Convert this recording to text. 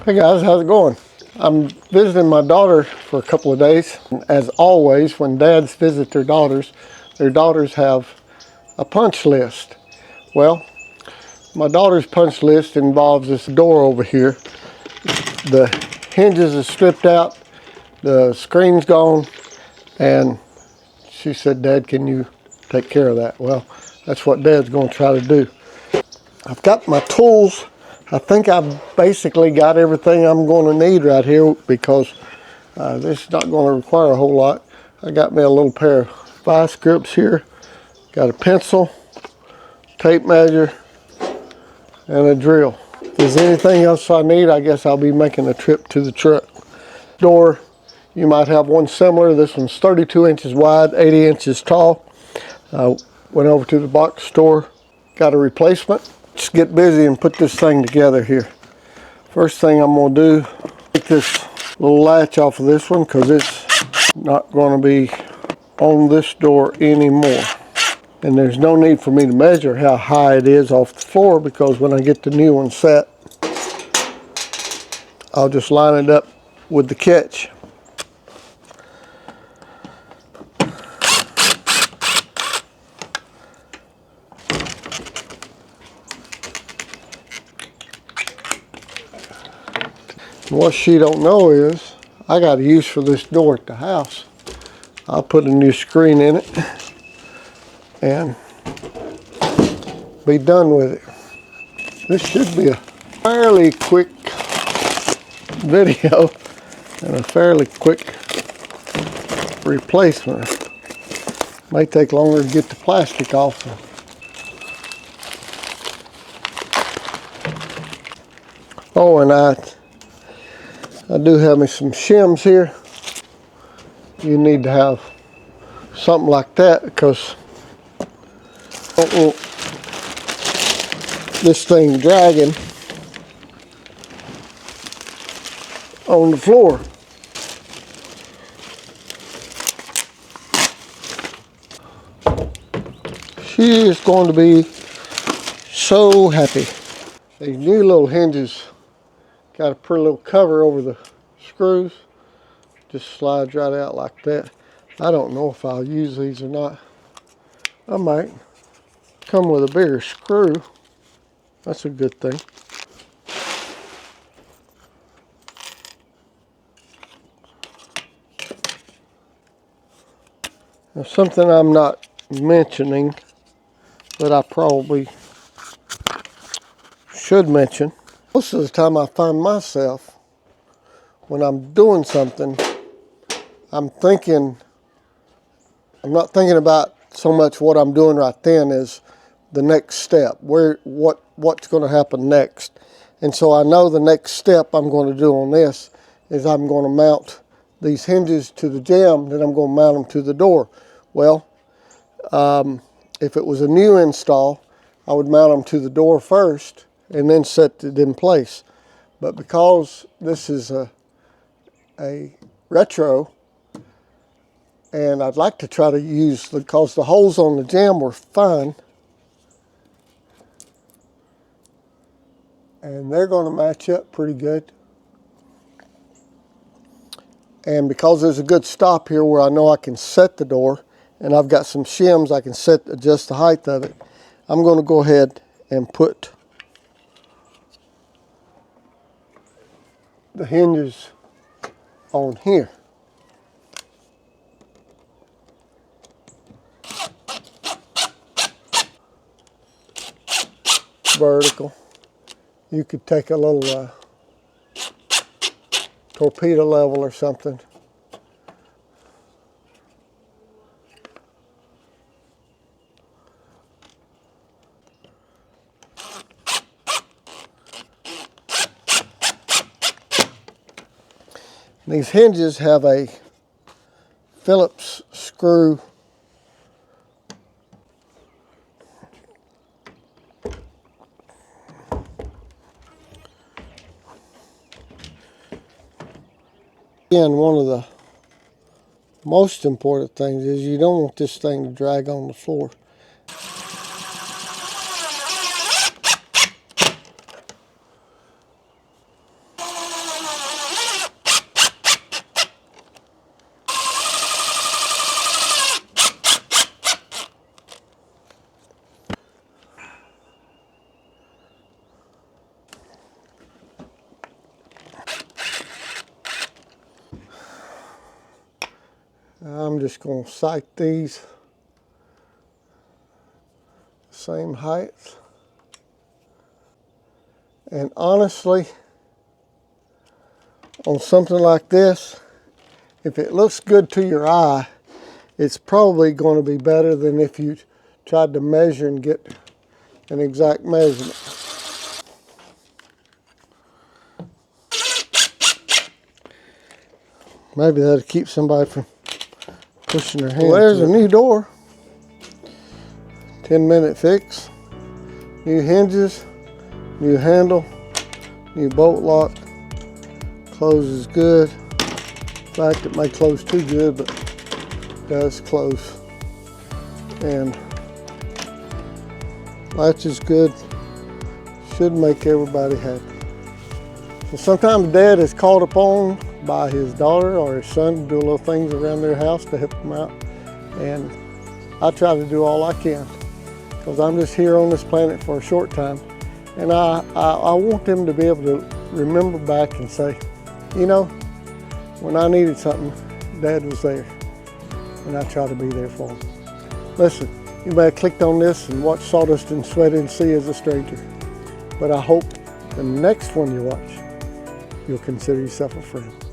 Hey guys, how's it going? I'm visiting my daughter for a couple of days. As always, when dads visit their daughters have a punch list. Well, my daughter's punch list involves this door over here. The hinges are stripped out, the screen's gone, and she said, "Dad, can you take care of that?" Well, that's what Dad's going to try to do. I've got my tools. I think I've basically got everything I'm going to need right here because this is not going to require a whole lot. I got me a little pair of vice grips here, got a pencil, tape measure, and a drill. If there's anything else I need, I guess I'll be making a trip to the truck. Door, you might have one similar. This one's 32 inches wide, 80 inches tall. Went over to the box store, got a replacement. Just get busy and put this thing together here. First thing I'm going to do, take this little latch off of this one because it's not going to be on this door anymore. And there's no need for me to measure how high it is off the floor because when I get the new one set, I'll just line it up with the catch. What she don't know is I got a use for this door at the house. I'll put a new screen in it and be done with it. This should be a fairly quick video and a fairly quick replacement. May take longer to get the plastic off. Oh, and I do have me some shims here. You need to have something like that because I don't want this thing dragging on the floor. She is going to be so happy. These new little hinges got a pretty little cover over the screws. Just slides right out like that. I don't know if I'll use these or not. I might. Come with a bigger screw. That's a good thing. Now, something I'm not mentioning, but I probably should mention. Most of the time I find myself, when I'm doing something, I'm not thinking about so much what I'm doing right then as the next step, what's going to happen next. And so I know the next step I'm going to do on this is I'm going to mount these hinges to the jamb, then I'm going to mount them to the door. Well, if it was a new install, I would mount them to the door first and then set it in place. But because this is a retro, and I'd like to try to use, because the holes on the jamb were fine, and they're going to match up pretty good. And because there's a good stop here where I know I can set the door, and I've got some shims I can adjust the height of it, I'm going to go ahead and put the hinges on here. Vertical. You could take a little torpedo level or something. These hinges have a Phillips screw and one of the most important things is you don't want this thing to drag on the floor. I'm just going to sight these same height. And honestly, on something like this, if it looks good to your eye, it's probably going to be better than if you tried to measure and get an exact measurement. Maybe that'll keep somebody from pushing their hand. Well, there's a new door. 10-minute fix. New hinges, new handle, new bolt lock. Closes good. In fact, it may close too good, but it does close. And latch is good. Should make everybody happy. So sometimes Dad is called upon by his daughter or his son to do little things around their house to help them out. And I try to do all I can because I'm just here on this planet for a short time. And I want them to be able to remember back and say, you know, when I needed something, Dad was there. And I try to be there for them. Listen, you may have clicked on this and watched Sawdust and Sweat and See as a Stranger. But I hope the next one you watch, you'll consider yourself a friend.